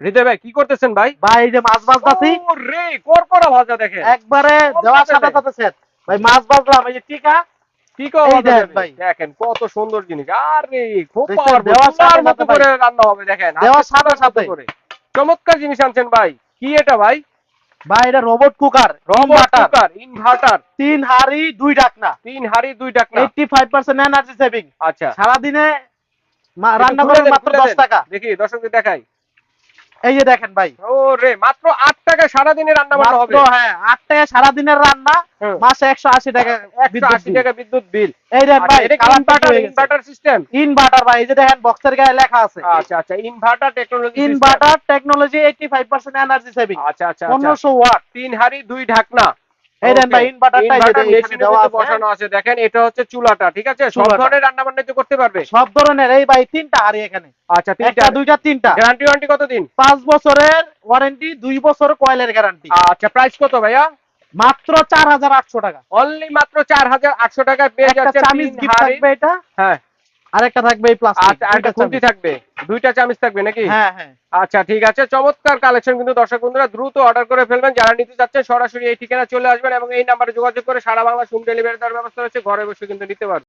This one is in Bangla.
হৃদয় ভাই কি করতেছেন ভাই? ভাই এই যে মাছ ভাজতাছি, ওরে করকরা ভাজা দেখেন। একবারে দেওয়ার সাথে সাথে সেট। ভাই মাছ ভাজলাম, এই যে টিকা, টিকা এই ভাজা দেখেন যাবে। ভাই, দেখেন কত সুন্দর জিনিস। আরে খুব দেখছেন পাওয়ারফুল। দেওয়ার সাথে চুলার মতো সাথে ভাই, করে রান্না হবে দেখেন। দেওয়ার হাতের সাথে চুলার মতো সাথে। করে। চমৎকার জিনিস আনছেন ভাই। কি এটা ভাই? ভাই এটা robot cooker, robot inverter, cooker, inverter, 3 হাঁড়ি 2 ঢাকনা, 3 হাঁড়ি 2 ডাকনা। 85% এনার্জি সেভিং। আচ্ছা। সারাদিনে একটু রান্না খুলে করেন দেন, মাত্র খুলে 10 দেন। টাকা। দেখি দর্শকদের দেখাই। এই যে দেখেন ভাই, ওরে মাত্র 8 টাকায় সারাদিনে রান্না বান্না মাত্র হবে। হ্যাঁ 8 টাকা সারাদিনের রান্না, হুম। মাসে 180 টাকা বিদ্যুৎ 180 বিল। টাকা বিদ্যুৎ বিল। এই দেন আচ্ছা ভাই, এটা কি কালারটা কি ইনভার্টার, হয়ে গেছে। Inverter system? ইনভার্টার ভাই, এই যে দেখেন বক্সের গায়ে লেখা আছে আচ্ছা আচ্ছা inverter technology system. Inverter technology 85% energy saving, আচ্ছা আচ্ছা আচ্ছা 1500 ওয়াট। 3 হাঁড়ি 2 ঢাকনা। এই দেন ওকে। ভাই ইনভার্টারটা এই যে ইনভার্টার এখানে মেশিনে দেওয়া কিন্তু আছে, বসানো আছে। দেখেন এটা হচ্ছে চুলাটা, ঠিক আছে? সব চুলাটা ধরনের রান্না বান্না তো করতে পারবে। সব ধরনের। এই ভাই 3টা হাঁড়ি এখানে, আচ্ছা 3টা। একটা দুইটা তিনটা। গ্যারান্টি ওয়ারেন্টি কতদিন? 5 বছরের ওয়ারেন্টি, 2 বছর কয়েলের গ্যারান্টি। আচ্ছা প্রাইস কত ভাইয়া? মাত্র 4800 টাকা। অনলি মাত্র 4800 টাকায় পেয়ে একটা যাচ্ছেন চামিচ 3 গিফট হাঁড়ি। থাকবে এটা, হ্যাঁ। আর একটা থাকবে এই প্লাস্টিক আচ্ছা একটা খুন্তি থাকবে। 2টা চামচ থাকবে নাকি? হ্যাঁ হ্যাঁ। আচ্ছা ঠিক আছে। চমৎকার কালেকশন কিন্তু দর্শক বন্ধুরা দ্রুত অর্ডার করে ফেলবেন। যারা নিতে চাচ্ছেন সরাসরি এই ঠিকানা চলে আসবেন এবং এই নাম্বারে যোগাযোগ করে সারা বাংলা হোম ডেলিভারি দেওয়ার ব্যবস্থা রয়েছে। ঘরে বসে কিন্তু নিতে পারবেন।